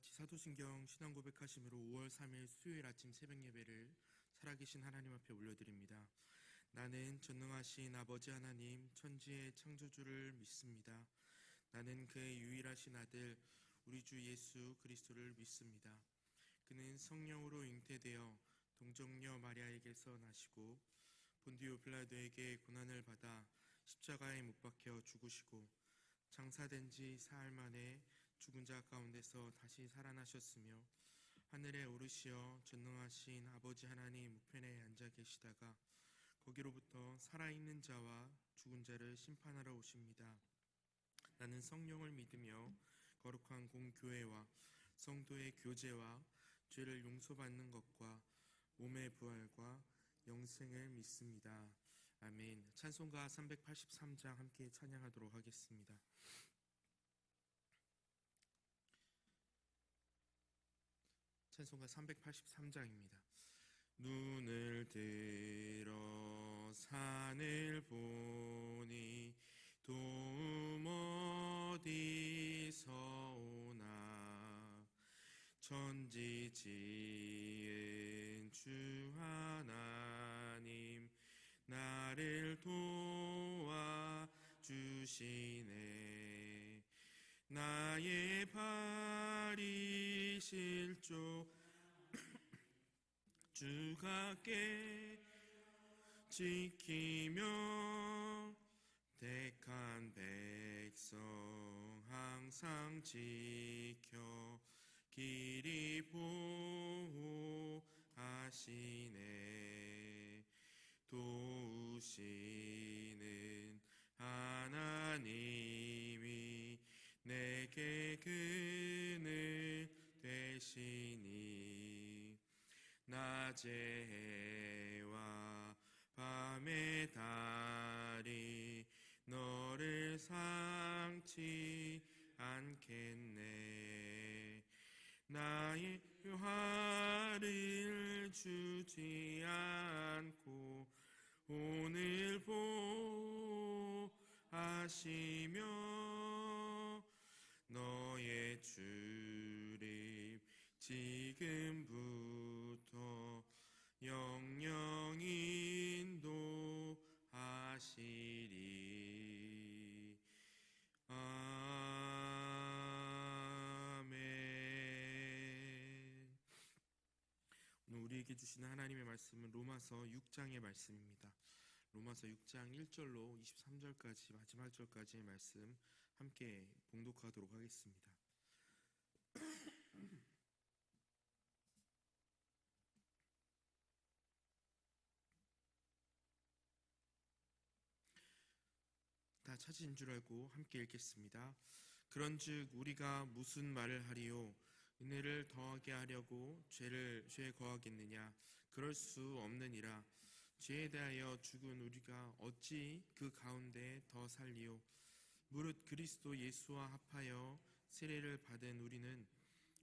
같이 사도신경 신앙 고백하심으로 5월 3일 수요일 아침 새벽 예배를 살아계신 하나님 앞에 올려드립니다. 나는 전능하신 아버지 하나님 천지의 창조주를 믿습니다. 나는 그의 유일하신 아들 우리 주 예수 그리스도를 믿습니다. 그는 성령으로 잉태되어 동정녀 마리아에게서 나시고 본디오 빌라도에게 고난을 받아 십자가에 못 박혀 죽으시고 장사된 지 사흘 만에 죽은 자 가운데서 다시 살아나셨으며 하늘에 오르시어 전능하신 아버지 하나님 우편에 앉아 계시다가 거기로부터 살아있는 자와 죽은 자를 심판하러 오십니다. 나는 성령을 믿으며 거룩한 공교회와 성도의 교제와 죄를 용서받는 것과 몸의 부활과 영생을 믿습니다. 아멘. 찬송가 383장 함께 찬양하도록 하겠습니다. 찬송가 383장입니다. 눈을 들어 산을 보니 도움 어디서 오나 천지 지은 주 하나님 나를 도와주시네. 나의 발이 실조 주가 깨 지키며 택한 백성 항상 지켜 길이 보호하시네. 도우시는 하나님이 내게 그늘 되시니 낮의 해와 밤의 달이 너를 상치 않겠네. 나의 화를 주지 않고 오늘 보하시며 너의 출입 지금부터 영영 인도하시리. 아멘. 오늘 우리에게 주시는 하나님의 말씀은 로마서 6장의 말씀입니다. 로마서 6장 1절로 23절까지 마지막 절까지의 말씀 함께 봉독하도록 하겠습니다. 다 찾은 줄 알고 함께 읽겠습니다. 그런즉 우리가 무슨 말을 하리요? 은혜를 더하게 하려고 죄에 거하겠느냐? 그럴 수 없느니라. 죄에 대하여 죽은 우리가 어찌 그 가운데 더 살리요? 무릇 그리스도 예수와 합하여 세례를 받은 우리는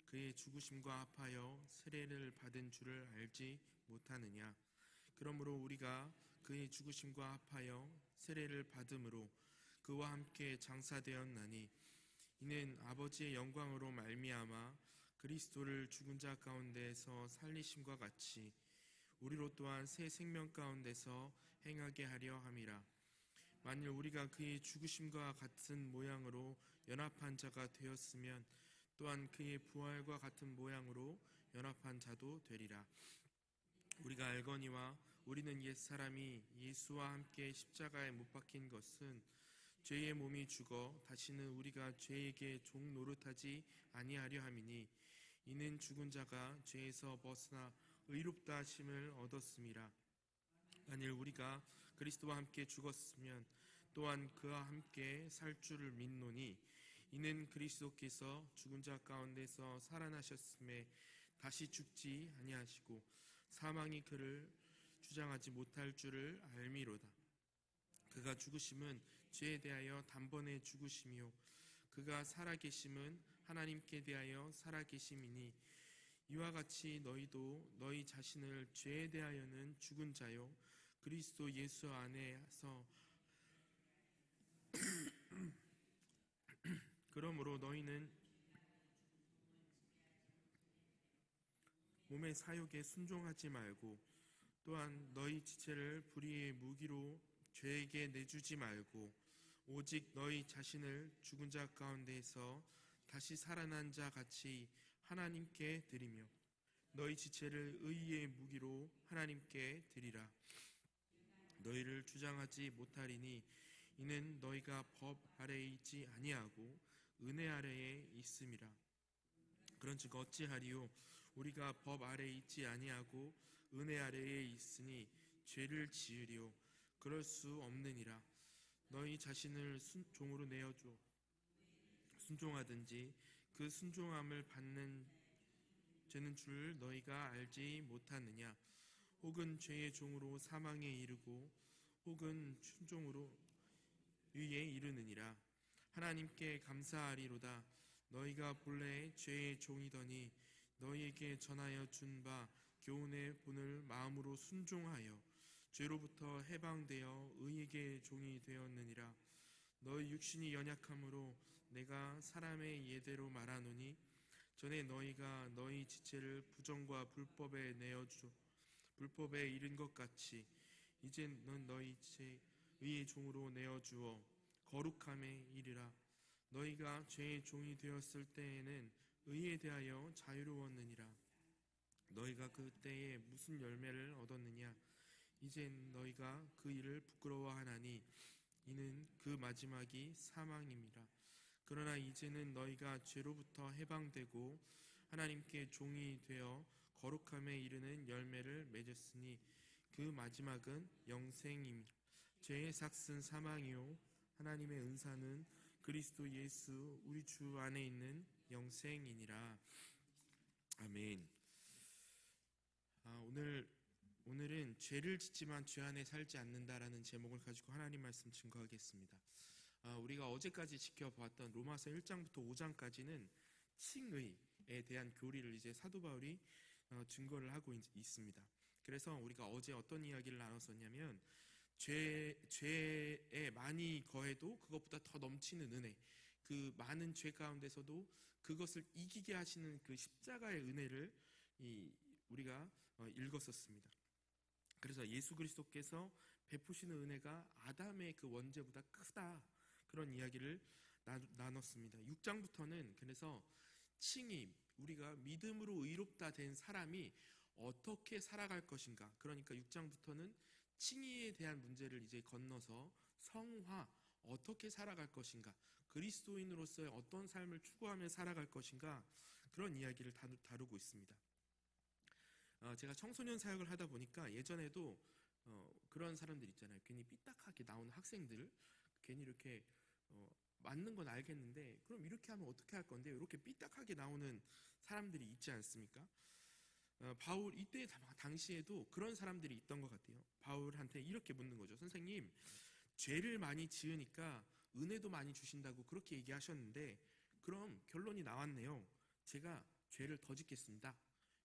그의 죽으심과 합하여 세례를 받은 줄을 알지 못하느냐? 그러므로 우리가 그의 죽으심과 합하여 세례를 받음으로 그와 함께 장사되었나니 이는 아버지의 영광으로 말미암아 그리스도를 죽은 자 가운데서 살리심과 같이 우리로 또한 새 생명 가운데서 행하게 하려 함이라. 만일 우리가 그의 죽으심과 같은 모양으로 연합한 자가 되었으면 또한 그의 부활과 같은 모양으로 연합한 자도 되리라. 우리가 알거니와 우리는 옛사람이 예수와 함께 십자가에 못 박힌 것은 죄의 몸이 죽어 다시는 우리가 죄에게 종 노릇하지 아니하려 함이니 이는 죽은 자가 죄에서 벗어나 의롭다 하심을 얻었음이라. 만일 우리가 그리스도와 함께 죽었으면 또한 그와 함께 살 줄을 믿노니 이는 그리스도께서 죽은 자 가운데서 살아나셨음에 다시 죽지 아니하시고 사망이 그를 주장하지 못할 줄을 알미로다. 그가 죽으심은 죄에 대하여 단번에 죽으심이요 그가 살아계심은 하나님께 대하여 살아계심이니 이와 같이 너희도 너희 자신을 죄에 대하여는 죽은 자요 그리스도 예수 안에서 그러므로 너희는 몸의 사욕에 순종하지 말고 또한 너희 지체를 불의의 무기로 죄에게 내주지 말고 오직 너희 자신을 죽은 자 가운데에서 다시 살아난 자 같이 하나님께 드리며 너희 지체를 의의 무기로 하나님께 드리라. 너희를 주장하지 못하리니 이는 너희가 법 아래에 있지 아니하고 은혜 아래에 있음이라. 그런즉 어찌하리요? 우리가 법 아래에 있지 아니하고 은혜 아래에 있으니 죄를 지으리요? 그럴 수 없느니라. 너희 자신을 종으로 내어줘 순종하든지 그 순종함을 받는 죄는 줄 너희가 알지 못하느냐? 혹은 죄의 종으로 사망에 이르고 혹은 순종으로 유에 이르느니라. 하나님께 감사하리로다. 너희가 본래 죄의 종이더니 너희에게 전하여 준 바 교훈의 본을 마음으로 순종하여 죄로부터 해방되어 의에게 종이 되었느니라. 너희 육신이 연약함으로 내가 사람의 예대로 말하노니 전에 너희가 너희 지체를 부정과 불법에 불법에 이른 것 같이 이제는 너희 지체 의의 종으로 내어주어 거룩함에 이르라. 너희가 죄의 종이 되었을 때에는 의에 대하여 자유로웠느니라. 너희가 그때에 무슨 열매를 얻었느냐? 이젠 너희가 그 일을 부끄러워하나니 이는 그 마지막이 사망임이라. 그러나 이제는 너희가 죄로부터 해방되고 하나님께 종이 되어 거룩함에 이르는 열매를 맺었으니 그 마지막은 영생임이라. 죄의 삭은 사망이요 하나님의 은사는 그리스도 예수 우리 주 안에 있는 영생이니라. 아멘. 오늘은 죄를 짓지만 죄 안에 살지 않는다라는 제목을 가지고 하나님 말씀 증거하겠습니다. 우리가 어제까지 지켜보았던 로마서 1장부터 5장까지는 칭의에 대한 교리를 이제 사도 바울이 증거를 하고 있습니다. 그래서 우리가 어제 어떤 이야기를 나눴었냐면 죄에 많이 거해도 그것보다 더 넘치는 은혜, 그 많은 죄 가운데서도 그것을 이기게 하시는 그 십자가의 은혜를 우리가 읽었었습니다. 그래서 예수 그리스도께서 베푸시는 은혜가 아담의 그 원죄보다 크다, 그런 이야기를 나눴습니다. 6장부터는 그래서 칭의, 우리가 믿음으로 의롭다 된 사람이 어떻게 살아갈 것인가, 그러니까 6장부터는 칭의에 대한 문제를 이제 건너서 성화, 어떻게 살아갈 것인가, 그리스도인으로서의 어떤 삶을 추구하며 살아갈 것인가, 그런 이야기를 다루고 있습니다. 제가 청소년 사역을 하다 보니까 예전에도 그런 사람들 있잖아요. 괜히 삐딱하게 나오는 학생들, 괜히 이렇게 맞는 건 알겠는데 그럼 이렇게 하면 어떻게 할 건데, 이렇게 삐딱하게 나오는 사람들이 있지 않습니까? 바울 이때 당시에도 그런 사람들이 있던 것 같아요. 바울한테 이렇게 묻는 거죠. 선생님, 죄를 많이 지으니까 은혜도 많이 주신다고 그렇게 얘기하셨는데 그럼 결론이 나왔네요. 제가 죄를 더 짓겠습니다.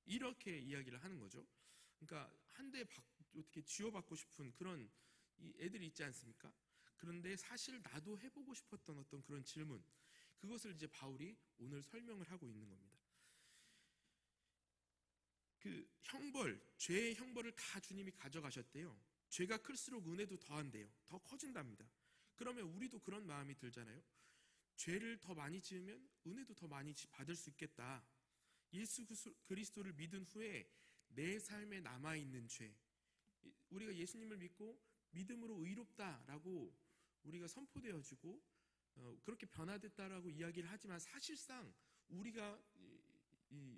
이렇게 이야기를 하는 거죠. 그러니까 한 대 어떻게 쥐어받고 싶은 그런 애들이 있지 않습니까? 그런데 사실 나도 해보고 싶었던 어떤 그런 질문, 그것을 이제 바울이 오늘 설명을 하고 있는 겁니다. 그 형벌, 죄의 형벌을 다 주님이 가져가셨대요. 죄가 클수록 은혜도 더한대요. 더 커진답니다. 그러면 우리도 그런 마음이 들잖아요. 죄를 더 많이 지으면 은혜도 더 많이 받을 수 있겠다. 예수 그리스도를 믿은 후에 내 삶에 남아있는 죄, 우리가 예수님을 믿고 믿음으로 의롭다라고 우리가 선포되어지고 그렇게 변화됐다라고 이야기를 하지만 사실상 우리가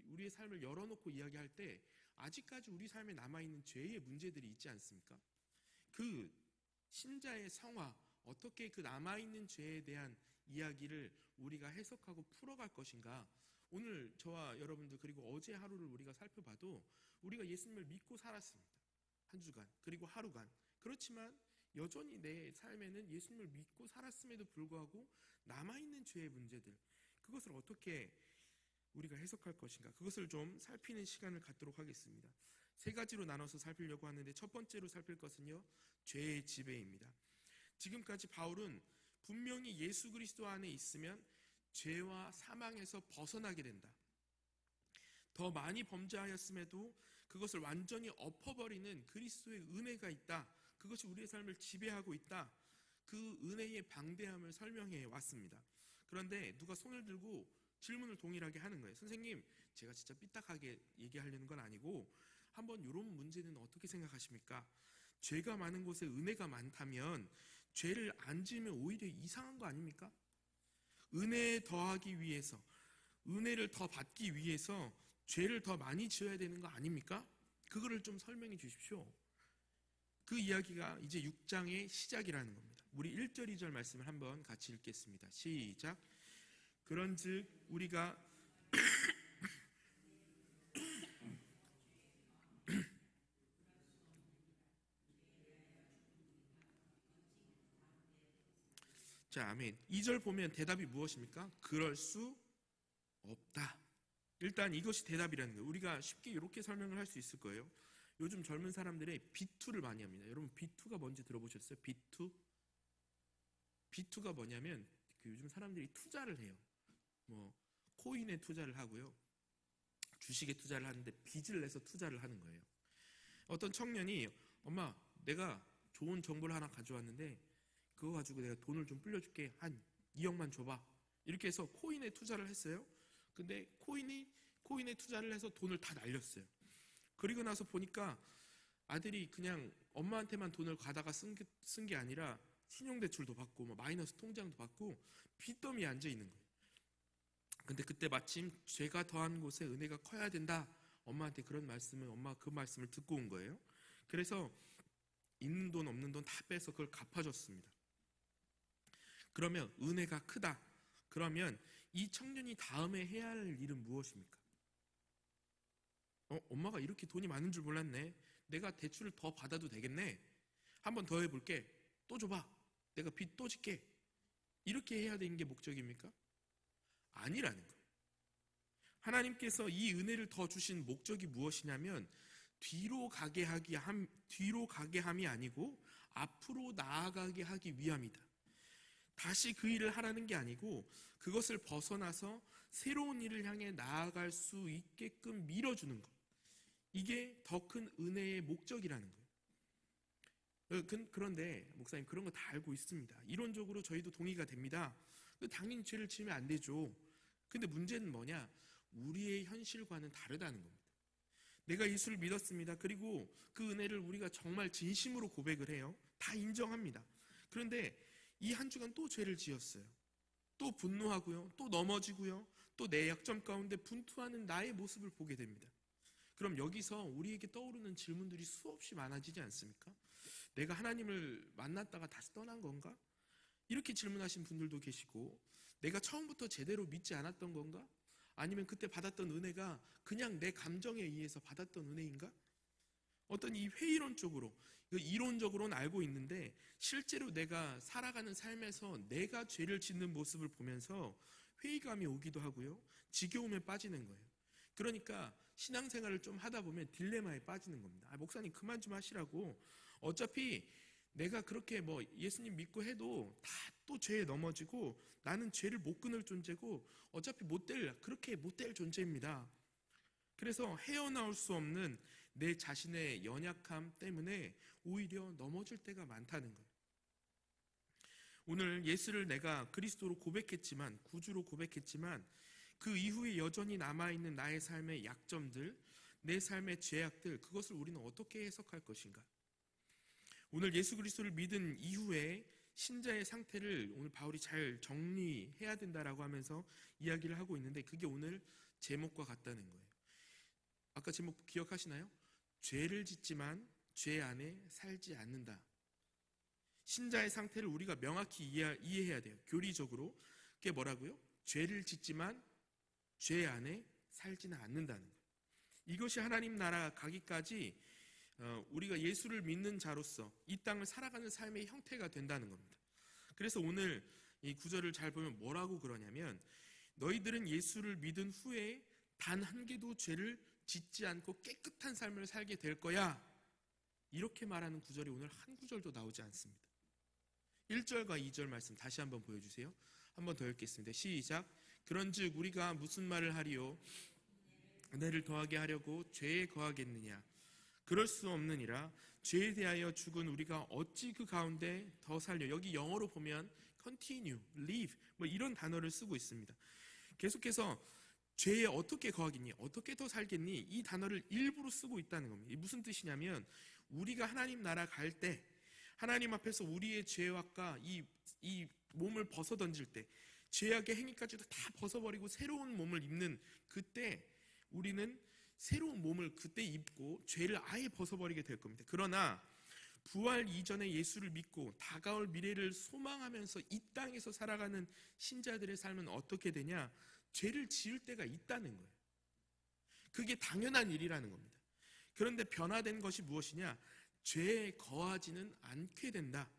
우리의 삶을 열어놓고 이야기할 때 아직까지 우리 삶에 남아있는 죄의 문제들이 있지 않습니까? 그 신자의 성화, 어떻게 그 남아있는 죄에 대한 이야기를 우리가 해석하고 풀어갈 것인가, 오늘 저와 여러분들 그리고 어제 하루를 우리가 살펴봐도 우리가 예수님을 믿고 살았습니다. 한 주간 그리고 하루간. 그렇지만 여전히 내 삶에는 예수님을 믿고 살았음에도 불구하고 남아있는 죄의 문제들, 그것을 어떻게 우리가 해석할 것인가, 그것을 좀 살피는 시간을 갖도록 하겠습니다. 세 가지로 나눠서 살피려고 하는데 첫 번째로 살필 것은요, 죄의 지배입니다. 지금까지 바울은 분명히 예수 그리스도 안에 있으면 죄와 사망에서 벗어나게 된다. 더 많이 범죄하였음에도 그것을 완전히 엎어버리는 그리스도의 은혜가 있다. 그것이 우리의 삶을 지배하고 있다. 그 은혜의 방대함을 설명해 왔습니다. 그런데 누가 손을 들고 질문을 동일하게 하는 거예요. 선생님, 제가 진짜 삐딱하게 얘기하려는 건 아니고 한번 이런 문제는 어떻게 생각하십니까? 죄가 많은 곳에 은혜가 많다면 죄를 안 지으면 오히려 이상한 거 아닙니까? 은혜에 더하기 위해서, 은혜를 더 받기 위해서 죄를 더 많이 지어야 되는 거 아닙니까? 그거를 좀 설명해 주십시오. 그 이야기가 이제 6장의 시작이라는 겁니다. 우리 1절 2절 말씀을 한번 같이 읽겠습니다. 시작. 그런즉 우리가 자, 아멘. 2절 보면 대답이 무엇입니까? 그럴 수 없다. 일단 이것이 대답이라는 거예요. 우리가 쉽게 이렇게 설명을 할 수 있을 거예요. 요즘 젊은 사람들의 B2를 많이 합니다. 여러분 B2가 뭔지 들어보셨어요? B2? B2가 뭐냐면 요즘 사람들이 투자를 해요. 뭐 코인에 투자를 하고요. 주식에 투자를 하는데 빚을 내서 투자를 하는 거예요. 어떤 청년이 엄마, 내가 좋은 정보를 하나 가져왔는데 그거 가지고 내가 돈을 좀 불려줄게. 한 2억만 줘봐. 이렇게 해서 코인에 투자를 했어요. 근데 코인에 투자를 해서 돈을 다 날렸어요. 그리고 나서 보니까 아들이 그냥 엄마한테만 돈을 가다가 쓴 게 아니라 신용대출도 받고 뭐 마이너스 통장도 받고 빚더미에 앉아 있는 거예요. 근데 그때 마침 죄가 더한 곳에 은혜가 커야 된다. 엄마한테 그런 말씀을, 엄마가 그 말씀을 듣고 온 거예요. 그래서 있는 돈 없는 돈 다 빼서 그걸 갚아줬습니다. 그러면 은혜가 크다. 그러면 이 청년이 다음에 해야 할 일은 무엇입니까? 엄마가 이렇게 돈이 많은 줄 몰랐네. 내가 대출을 더 받아도 되겠네. 한 번 더 해볼게. 또 줘봐. 내가 빚 또 질게. 이렇게 해야 되는 게 목적입니까? 아니라는 거예요. 하나님께서 이 은혜를 더 주신 목적이 무엇이냐면 뒤로 가게 함이 아니고 앞으로 나아가게 하기 위함이다. 다시 그 일을 하라는 게 아니고 그것을 벗어나서 새로운 일을 향해 나아갈 수 있게끔 밀어주는 것. 이게 더 큰 은혜의 목적이라는 거예요. 그런데 목사님 그런 거 다 알고 있습니다. 이론적으로 저희도 동의가 됩니다. 당연히 죄를 지으면 안 되죠. 근데 문제는 뭐냐? 우리의 현실과는 다르다는 겁니다. 내가 예수를 믿었습니다. 그리고 그 은혜를 우리가 정말 진심으로 고백을 해요. 다 인정합니다. 그런데 이 한 주간 또 죄를 지었어요. 또 분노하고요. 또 넘어지고요. 또 내 약점 가운데 분투하는 나의 모습을 보게 됩니다. 그럼 여기서 우리에게 떠오르는 질문들이 수없이 많아지지 않습니까? 내가 하나님을 만났다가 다시 떠난 건가? 이렇게 질문하신 분들도 계시고, 내가 처음부터 제대로 믿지 않았던 건가? 아니면 그때 받았던 은혜가 그냥 내 감정에 의해서 받았던 은혜인가? 어떤 이 회의론적으로, 이론적으로는 알고 있는데 실제로 내가 살아가는 삶에서 내가 죄를 짓는 모습을 보면서 회의감이 오기도 하고요. 지겨움에 빠지는 거예요. 그러니까 신앙생활을 좀 하다 보면 딜레마에 빠지는 겁니다. 목사님 그만 좀 하시라고. 어차피 내가 그렇게 뭐 예수님 믿고 해도 다 또 죄에 넘어지고 나는 죄를 못 끊을 존재고 어차피 그렇게 못 될 존재입니다. 그래서 헤어나올 수 없는 내 자신의 연약함 때문에 오히려 넘어질 때가 많다는 거예요. 오늘 예수를 내가 그리스도로 고백했지만, 구주로 고백했지만 그 이후에 여전히 남아있는 나의 삶의 약점들, 내 삶의 죄악들, 그것을 우리는 어떻게 해석할 것인가? 오늘 예수 그리스도를 믿은 이후에 신자의 상태를 오늘 바울이 잘 정리해야 된다라고 하면서 이야기를 하고 있는데 그게 오늘 제목과 같다는 거예요. 아까 제목 기억하시나요? 죄를 짓지만 죄 안에 살지 않는다. 신자의 상태를 우리가 명확히 이해해야 돼요. 교리적으로. 그게 뭐라고요? 죄를 짓지만 죄 안에 살지는 않는다는 거예요. 이것이 하나님 나라 가기까지 우리가 예수를 믿는 자로서 이 땅을 살아가는 삶의 형태가 된다는 겁니다. 그래서 오늘 이 구절을 잘 보면 뭐라고 그러냐면 너희들은 예수를 믿은 후에 단 한 개도 죄를 짓지 않고 깨끗한 삶을 살게 될 거야. 이렇게 말하는 구절이 오늘 한 구절도 나오지 않습니다. 1절과 2절 말씀 다시 한번 보여주세요. 한 번 더 읽겠습니다. 시작. 그런즉 우리가 무슨 말을 하리요? 은혜를 더하게 하려고 죄에 거하겠느냐? 그럴 수 없느니라. 죄에 대하여 죽은 우리가 어찌 그 가운데 더 살려? 여기 영어로 보면 continue, live 뭐 이런 단어를 쓰고 있습니다. 계속해서 죄에 어떻게 거하겠니? 어떻게 더 살겠니? 이 단어를 일부러 쓰고 있다는 겁니다. 이게 무슨 뜻이냐면 우리가 하나님 나라 갈 때 하나님 앞에서 우리의 죄악과 이 몸을 벗어 던질 때 죄악의 행위까지도 다 벗어버리고 새로운 몸을 입는 그때 우리는 새로운 몸을 그때 입고 죄를 아예 벗어버리게 될 겁니다. 그러나 부활 이전에 예수를 믿고 다가올 미래를 소망하면서 이 땅에서 살아가는 신자들의 삶은 어떻게 되냐? 죄를 지을 때가 있다는 거예요. 그게 당연한 일이라는 겁니다. 그런데 변화된 것이 무엇이냐? 죄에 거하지는 않게 된다.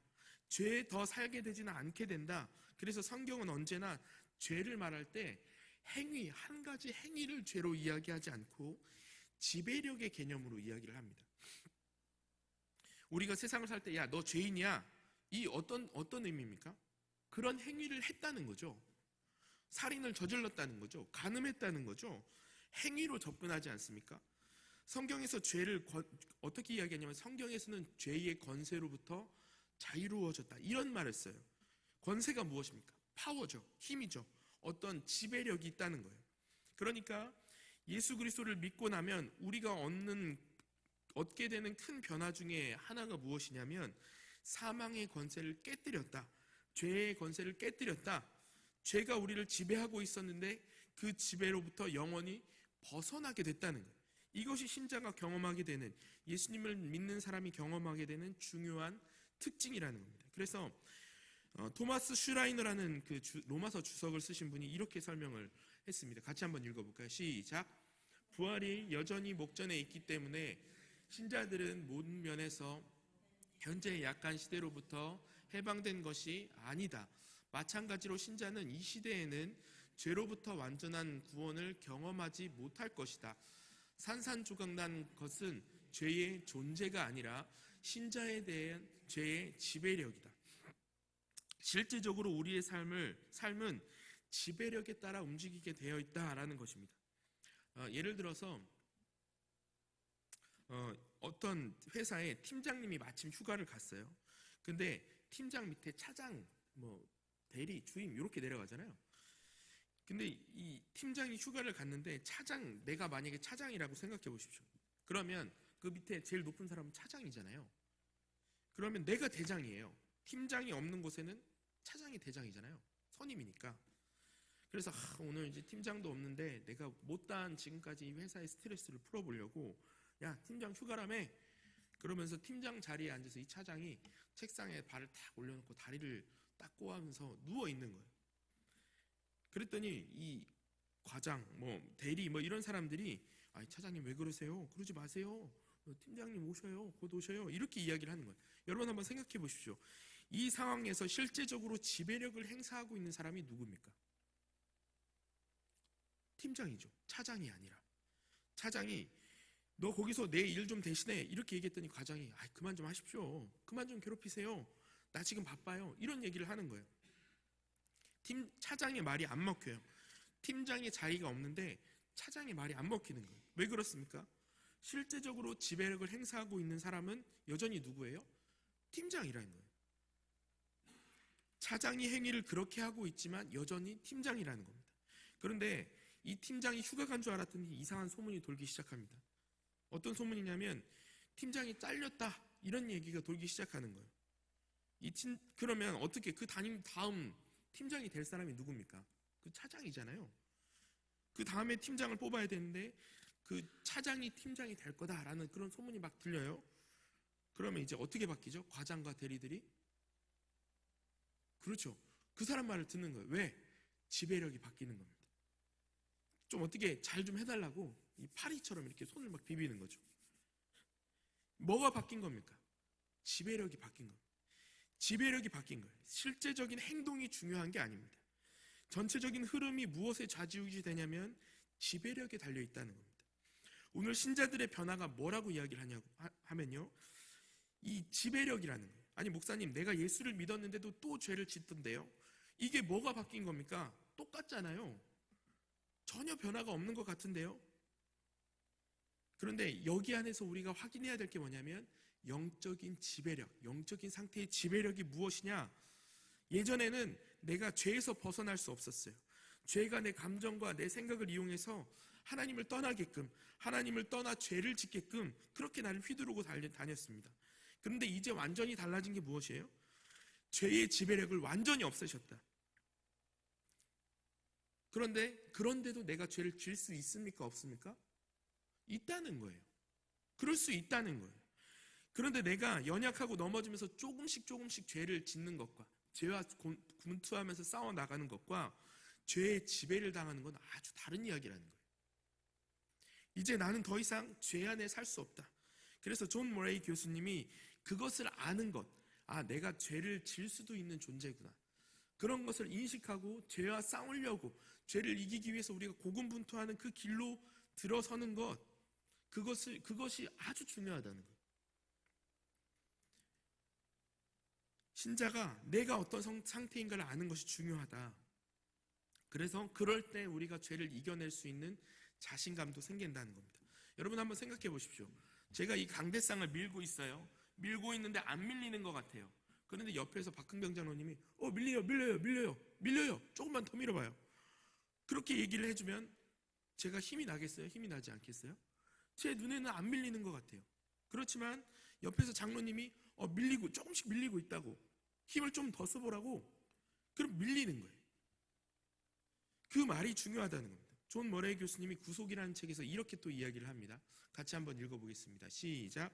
죄에 더 살게 되지는 않게 된다. 그래서 성경은 언제나 죄를 말할 때 행위, 한 가지 행위를 죄로 이야기하지 않고 지배력의 개념으로 이야기를 합니다. 우리가 세상을 살 때 야, 너 죄인이야. 이 어떤 의미입니까? 그런 행위를 했다는 거죠. 살인을 저질렀다는 거죠. 간음했다는 거죠. 행위로 접근하지 않습니까? 성경에서 죄를 어떻게 이야기하냐면 성경에서는 죄의 권세로부터 자유로워졌다 이런 말을 써요. 권세가 무엇입니까? 파워죠. 힘이죠. 어떤 지배력이 있다는 거예요. 그러니까 예수 그리스도를 믿고 나면 우리가 얻게 되는 큰 변화 중에 하나가 무엇이냐면 사망의 권세를 깨뜨렸다. 죄의 권세를 깨뜨렸다. 죄가 우리를 지배하고 있었는데 그 지배로부터 영원히 벗어나게 됐다는 거예요. 이것이 신자가 경험하게 되는, 예수님을 믿는 사람이 경험하게 되는 중요한 특징이라는 겁니다. 그래서 토마스 슈라이너라는 그 로마서 주석을 쓰신 분이 이렇게 설명을 했습니다. 같이 한번 읽어볼까요? 시작. 부활이 여전히 목전에 있기 때문에 신자들은 모든 면에서 현재의 약한 시대로부터 해방된 것이 아니다. 마찬가지로 신자는 이 시대에는 죄로부터 완전한 구원을 경험하지 못할 것이다. 산산조각난 것은 죄의 존재가 아니라 신자에 대한 죄의 지배력이다. 실제적으로 우리의 삶은 지배력에 따라 움직이게 되어 있다라는 것입니다. 예를 들어서 어떤 회사에 팀장님이 마침 휴가를 갔어요. 근데 팀장 밑에 차장, 대리, 주임 이렇게 내려가잖아요. 근데 이 팀장이 휴가를 갔는데 내가 만약에 차장이라고 생각해 보십시오. 그러면 그 밑에 제일 높은 사람은 차장이잖아요. 그러면 내가 대장이에요. 팀장이 없는 곳에는 차장이 대장이잖아요. 선임이니까. 그래서 오늘 이제 팀장도 없는데 내가 못다한 지금까지 이 회사의 스트레스를 풀어보려고 야, 팀장 휴가라며? 그러면서 팀장 자리에 앉아서 이 차장이 책상에 발을 탁 올려놓고 다리를 딱 꼬아하면서 누워있는 거예요. 그랬더니 이 과장, 대리 이런 사람들이 차장님 왜 그러세요? 그러지 마세요. 팀장님 오셔요. 곧 오셔요. 이렇게 이야기를 하는 거예요. 여러분 한번 생각해 보십시오. 이 상황에서 실제적으로 지배력을 행사하고 있는 사람이 누굽니까? 팀장이죠. 차장이 아니라. 차장이 너 거기서 내 일 좀 대신해 이렇게 얘기했더니 과장이 그만 좀 하십시오. 그만 좀 괴롭히세요. 나 지금 바빠요. 이런 얘기를 하는 거예요. 차장의 말이 안 먹혀요. 팀장의 자리가 없는데 차장의 말이 안 먹히는 거예요. 왜 그렇습니까? 실제적으로 지배력을 행사하고 있는 사람은 여전히 누구예요? 팀장이라는 거예요. 차장이 행위를 그렇게 하고 있지만 여전히 팀장이라는 겁니다. 그런데 이 팀장이 휴가 간 줄 알았더니 이상한 소문이 돌기 시작합니다. 어떤 소문이냐면 팀장이 잘렸다 이런 얘기가 돌기 시작하는 거예요. 그러면 어떻게 그 다음 팀장이 될 사람이 누굽니까? 그 차장이잖아요. 그 다음에 팀장을 뽑아야 되는데 그 차장이 팀장이 될 거다라는 그런 소문이 막 들려요. 그러면 이제 어떻게 바뀌죠? 과장과 대리들이? 그렇죠. 그 사람 말을 듣는 거예요. 왜? 지배력이 바뀌는 겁니다. 좀 어떻게 잘 좀 해달라고 이 파리처럼 이렇게 손을 막 비비는 거죠. 뭐가 바뀐 겁니까? 지배력이 바뀐 겁니다. 지배력이 바뀐 거예요. 실제적인 행동이 중요한 게 아닙니다. 전체적인 흐름이 무엇에 좌지우지 되냐면 지배력에 달려 있다는 겁니다. 오늘 신자들의 변화가 뭐라고 이야기를 하냐고 하면요, 이 지배력이라는 거예요. 아니 목사님, 내가 예수를 믿었는데도 또 죄를 짓던데요. 이게 뭐가 바뀐 겁니까? 똑같잖아요. 전혀 변화가 없는 것 같은데요. 그런데 여기 안에서 우리가 확인해야 될 게 뭐냐면 영적인 지배력, 영적인 상태의 지배력이 무엇이냐? 예전에는 내가 죄에서 벗어날 수 없었어요. 죄가 내 감정과 내 생각을 이용해서 하나님을 떠나게끔, 하나님을 떠나 죄를 짓게끔 그렇게 나를 휘두르고 다녔습니다. 그런데 이제 완전히 달라진 게 무엇이에요? 죄의 지배력을 완전히 없애셨다. 그런데도 내가 죄를 질 수 있습니까? 없습니까? 있다는 거예요. 그럴 수 있다는 거예요. 그런데 내가 연약하고 넘어지면서 조금씩 죄를 짓는 것과 죄와 군투하면서 싸워 나가는 것과 죄의 지배를 당하는 건 아주 다른 이야기라는 거예요. 이제 나는 더 이상 죄 안에 살 수 없다. 그래서 존 모레이 교수님이 그것을 아는 것, 내가 죄를 질 수도 있는 존재구나. 그런 것을 인식하고 죄와 싸우려고 죄를 이기기 위해서 우리가 고군분투하는 그 길로 들어서는 것, 그것이 아주 중요하다는 거예요. 신자가 내가 어떤 상태인가를 아는 것이 중요하다. 그래서 그럴 때 우리가 죄를 이겨낼 수 있는 자신감도 생긴다는 겁니다. 여러분 한번 생각해 보십시오. 제가 이 강대상을 밀고 있어요. 밀고 있는데 안 밀리는 것 같아요. 그런데 옆에서 박흥병 장로님이 밀려요. 조금만 더 밀어봐요. 그렇게 얘기를 해주면 제가 힘이 나겠어요? 힘이 나지 않겠어요? 제 눈에는 안 밀리는 것 같아요. 그렇지만 옆에서 장로님이 조금씩 밀리고 있다고, 힘을 좀 더 써보라고, 그럼 밀리는 거예요. 그 말이 중요하다는 겁니다. 존 머레이 교수님이 구속이라는 책에서 이렇게 또 이야기를 합니다. 같이 한번 읽어보겠습니다. 시작.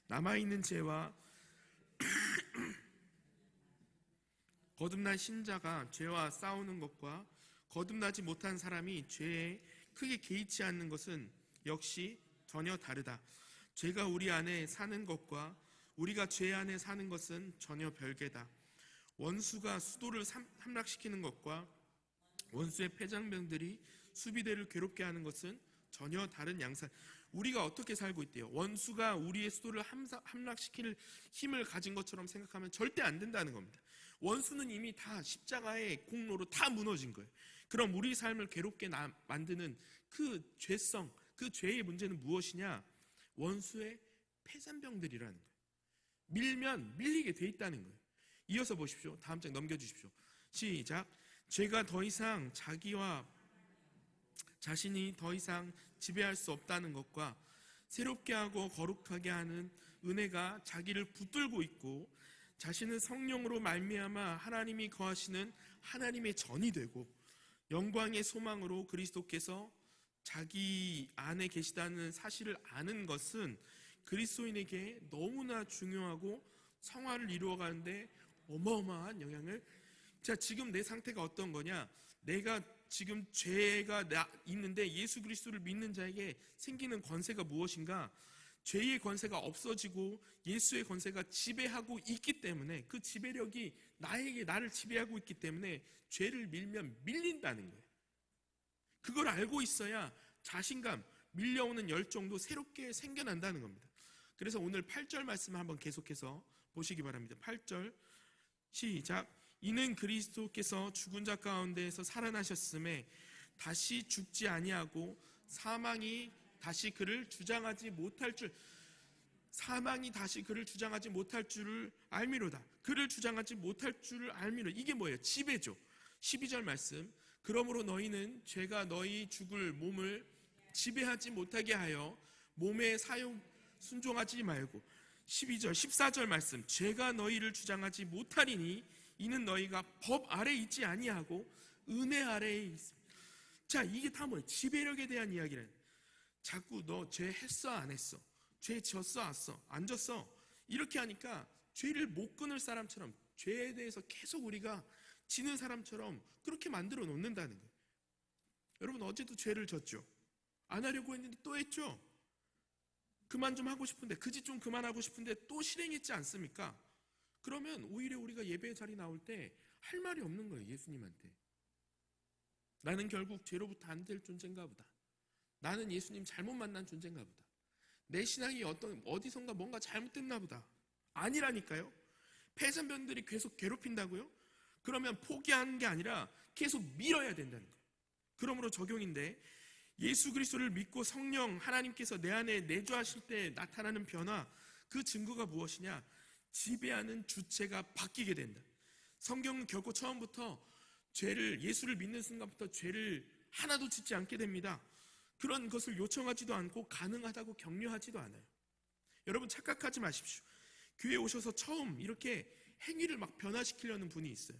남아있는 죄와 거듭난 신자가 죄와 싸우는 것과 거듭나지 못한 사람이 죄에 크게 개의치 않는 것은 역시 전혀 다르다. 죄가 우리 안에 사는 것과 우리가 죄 안에 사는 것은 전혀 별개다. 원수가 수도를 함락시키는 것과 원수의 패장병들이 수비대를 괴롭게 하는 것은 전혀 다른 양상. 우리가 어떻게 살고 있대요? 원수가 우리의 수도를 함락시킬 힘을 가진 것처럼 생각하면 절대 안 된다는 겁니다. 원수는 이미 다 십자가의 공로로 다 무너진 거예요. 그럼 우리 삶을 괴롭게 만드는 그 죄성, 그 죄의 문제는 무엇이냐? 원수의 패잔병들이라는 거예요. 밀면 밀리게 돼 있다는 거예요. 이어서 보십시오. 다음 장 넘겨주십시오. 시작. 죄가 더 이상 자신이 더 이상 지배할 수 없다는 것과 새롭게 하고 거룩하게 하는 은혜가 자기를 붙들고 있고 자신은 성령으로 말미암아 하나님이 거하시는 하나님의 전이 되고 영광의 소망으로 그리스도께서 자기 안에 계시다는 사실을 아는 것은 그리스도인에게 너무나 중요하고 성화를 이루어가는데 어마어마한 영향을. 자, 지금 내 상태가 어떤 거냐? 내가 지금 죄가 있는데 예수 그리스도를 믿는 자에게 생기는 권세가 무엇인가? 죄의 권세가 없어지고 예수의 권세가 지배하고 있기 때문에, 그 지배력이 나를 지배하고 있기 때문에 죄를 밀면 밀린다는 거예요. 그걸 알고 있어야 자신감, 밀려오는 열정도 새롭게 생겨난다는 겁니다. 그래서 오늘 8절 말씀을 한번 계속해서 보시기 바랍니다. 8절 시작. 이는 그리스도께서 죽은 자 가운데에서 살아나셨음에 다시 죽지 아니하고 사망이 다시 그를 주장하지 못할 줄을 알미로다. 그를 주장하지 못할 줄을 알미로. 이게 뭐예요? 지배죠. 12절 말씀. 그러므로 너희는 죄가 너희 죽을 몸을 지배하지 못하게 하여 몸의 사용 순종하지 말고. 12절 14절 말씀. 죄가 너희를 주장하지 못하리니 이는 너희가 법 아래 있지 아니하고 은혜 아래에 있습니다. 자, 이게 다 뭐예요? 지배력에 대한 이야기라는. 자꾸 너 죄 했어 안 했어? 죄 졌어 안 졌어? 이렇게 하니까 죄를 못 끊을 사람처럼, 죄에 대해서 계속 우리가 지는 사람처럼 그렇게 만들어 놓는다는 거예요. 여러분, 어제도 죄를 졌죠? 안 하려고 했는데 또 했죠? 그만 좀 하고 싶은데, 그 짓 좀 그만하고 싶은데 또 실행했지 않습니까? 그러면 오히려 우리가 예배 자리 나올 때 할 말이 없는 거예요. 예수님한테. 나는 결국 죄로부터 안 될 존재인가 보다. 나는 예수님 잘못 만난 존재인가 보다. 내 신앙이 어디선가 뭔가 잘못됐나 보다. 아니라니까요. 패잔병들이 계속 괴롭힌다고요? 그러면 포기하는 게 아니라 계속 밀어야 된다는 거예요. 그러므로 적용인데, 예수 그리스도를 믿고 성령 하나님께서 내 안에 내주하실 때 나타나는 변화, 그 증거가 무엇이냐? 지배하는 주체가 바뀌게 된다. 성경은 결코 처음부터 예수를 믿는 순간부터 죄를 하나도 짓지 않게 됩니다. 그런 것을 요청하지도 않고 가능하다고 격려하지도 않아요. 여러분 착각하지 마십시오. 교회에 오셔서 처음 이렇게 행위를 막 변화시키려는 분이 있어요.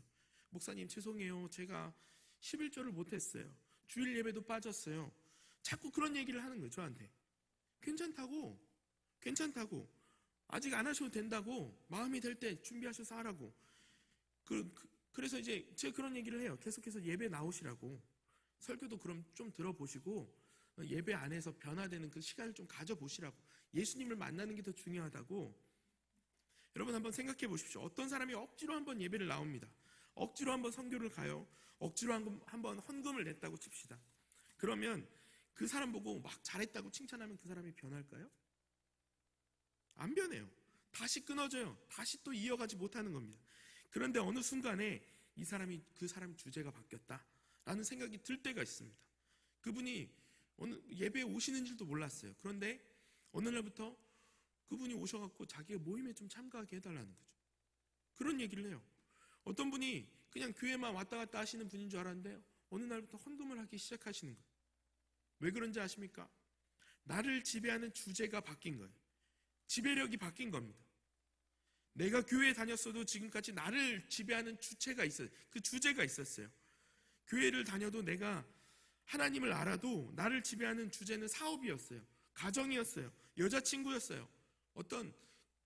목사님 죄송해요. 제가 11조를 못했어요. 주일 예배도 빠졌어요. 자꾸 그런 얘기를 하는 거예요. 저한테. 괜찮다고. 아직 안 하셔도 된다고. 마음이 될 때 준비하셔서 하라고. 그래서 이제 제가 그런 얘기를 해요. 계속해서 예배 나오시라고. 설교도 그럼 좀 들어보시고 예배 안에서 변화되는 그 시간을 좀 가져보시라고. 예수님을 만나는 게 더 중요하다고. 여러분 한번 생각해 보십시오. 어떤 사람이 억지로 한번 예배를 나옵니다. 억지로 한번 선교를 가요. 억지로 한번 헌금을 냈다고 칩시다. 그러면 그 사람 보고 막 잘했다고 칭찬하면 그 사람이 변할까요? 안 변해요. 다시 끊어져요. 다시 또 이어가지 못하는 겁니다. 그런데 어느 순간에 그 사람 주제가 바뀌었다라는 생각이 들 때가 있습니다. 그분이 예배에 오시는 줄도 몰랐어요. 그런데 어느 날부터 그분이 오셔갖고 자기가 모임에 좀 참가하게 해달라는 거죠. 그런 얘기를 해요. 어떤 분이 그냥 교회만 왔다 갔다 하시는 분인 줄 알았는데 어느 날부터 헌금을 하기 시작하시는 거예요. 왜 그런지 아십니까? 나를 지배하는 주제가 바뀐 거예요. 지배력이 바뀐 겁니다. 내가 교회에 다녔어도 지금까지 나를 지배하는 주체가 있어요. 그 주제가 있었어요. 교회를 다녀도 내가 하나님을 알아도 나를 지배하는 주제는 사업이었어요. 가정이었어요. 여자친구였어요. 어떤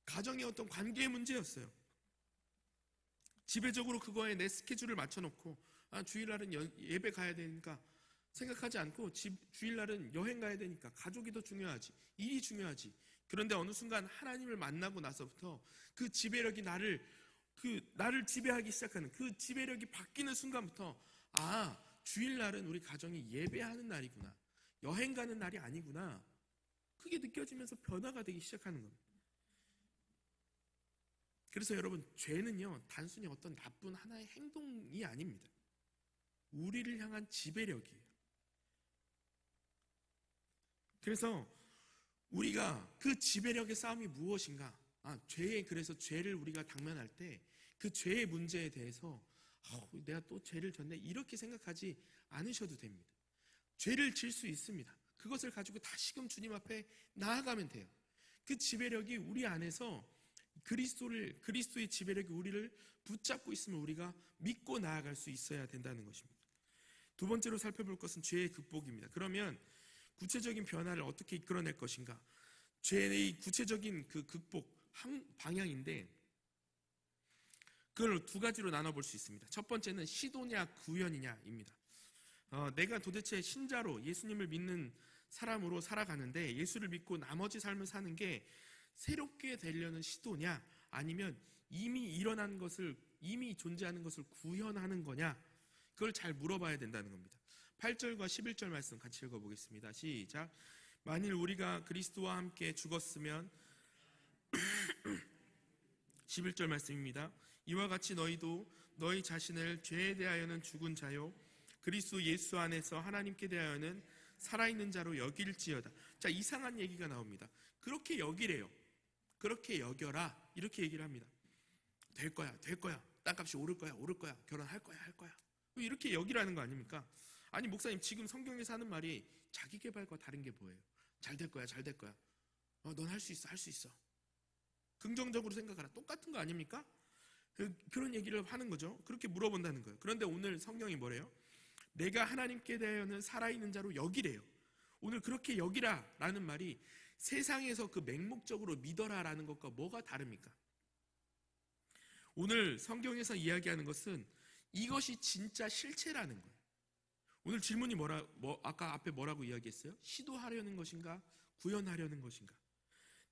가정의 어떤 관계의 문제였어요. 지배적으로 그거에 내 스케줄을 맞춰놓고 주일날은 예배 가야 되니까 생각하지 않고 주일날은 여행 가야 되니까 가족이 더 중요하지, 일이 중요하지. 그런데 어느 순간 하나님을 만나고 나서부터 그 지배력이 나를 지배하기 시작하는, 그 지배력이 바뀌는 순간부터 주일날은 우리 가정이 예배하는 날이구나, 여행 가는 날이 아니구나, 그게 느껴지면서 변화가 되기 시작하는 겁니다. 그래서 여러분, 죄는요 단순히 어떤 나쁜 하나의 행동이 아닙니다. 우리를 향한 지배력이에요. 그래서 우리가 그 지배력의 싸움이 무엇인가? 그래서 죄를 우리가 당면할 때 그 죄의 문제에 대해서 내가 또 죄를 졌네 이렇게 생각하지 않으셔도 됩니다. 죄를 질 수 있습니다. 그것을 가지고 다시금 주님 앞에 나아가면 돼요. 그 지배력이 우리 안에서 그리스도의 지배력이 우리를 붙잡고 있으면 우리가 믿고 나아갈 수 있어야 된다는 것입니다. 두 번째로 살펴볼 것은 죄의 극복입니다. 그러면 구체적인 변화를 어떻게 이끌어낼 것인가? 죄의 구체적인 그 극복 방향인데 그걸 두 가지로 나눠볼 수 있습니다. 첫 번째는 시도냐 구현이냐입니다. 내가 도대체 신자로 예수님을 믿는 사람으로 살아가는데 예수를 믿고 나머지 삶을 사는 게 새롭게 되려는 시도냐, 아니면 이미 일어난 것을, 이미 존재하는 것을 구현하는 거냐, 그걸 잘 물어봐야 된다는 겁니다. 8절과 11절 말씀 같이 읽어보겠습니다. 시작. 만일 우리가 그리스도와 함께 죽었으면 11절 말씀입니다. 이와 같이 너희도 너희 자신을 죄에 대하여는 죽은 자요 그리스도 예수 안에서 하나님께 대하여는 살아있는 자로 여길지어다. 자, 이상한 얘기가 나옵니다. 그렇게 여기래요. 그렇게 여겨라 이렇게 얘기를 합니다. 될 거야. 땅값이 오를 거야. 결혼할 거야. 이렇게 여기라는 거 아닙니까? 아니 목사님, 지금 성경에서 하는 말이 자기 개발과 다른 게 뭐예요? 잘 될 거야. 넌 할 수 있어. 긍정적으로 생각하라. 똑같은 거 아닙니까? 그런 얘기를 하는 거죠. 그렇게 물어본다는 거예요. 그런데 오늘 성경이 뭐래요? 내가 하나님께 대하여는 살아있는 자로 여기래요. 오늘 그렇게 여기라 라는 말이 세상에서 그 맹목적으로 믿어라 라는 것과 뭐가 다릅니까? 오늘 성경에서 이야기하는 것은 이것이 진짜 실체라는 거예요. 오늘 질문이 아까 앞에 뭐라고 이야기했어요? 시도하려는 것인가? 구현하려는 것인가?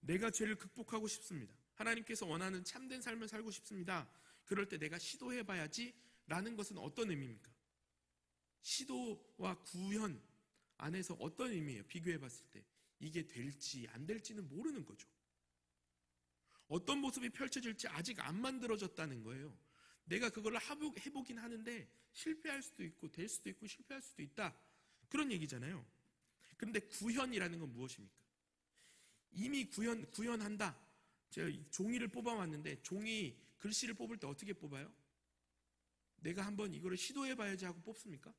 내가 죄를 극복하고 싶습니다. 하나님께서 원하는 참된 삶을 살고 싶습니다. 그럴 때 내가 시도해봐야지 라는 것은 어떤 의미입니까? 시도와 구현 안에서 어떤 의미예요? 비교해봤을 때 이게 될지 안 될지는 모르는 거죠. 어떤 모습이 펼쳐질지 아직 안 만들어졌다는 거예요. 내가 그걸 해보긴 하는데 실패할 수도 있고 될 수도 있고 실패할 수도 있다, 그런 얘기잖아요. 그런데 구현이라는 건 무엇입니까? 이미 구현한다. 제가 종이를 뽑아왔는데 종이 글씨를 뽑을 때 어떻게 뽑아요? 내가 한번 이거를 시도해봐야지 하고 뽑습니까?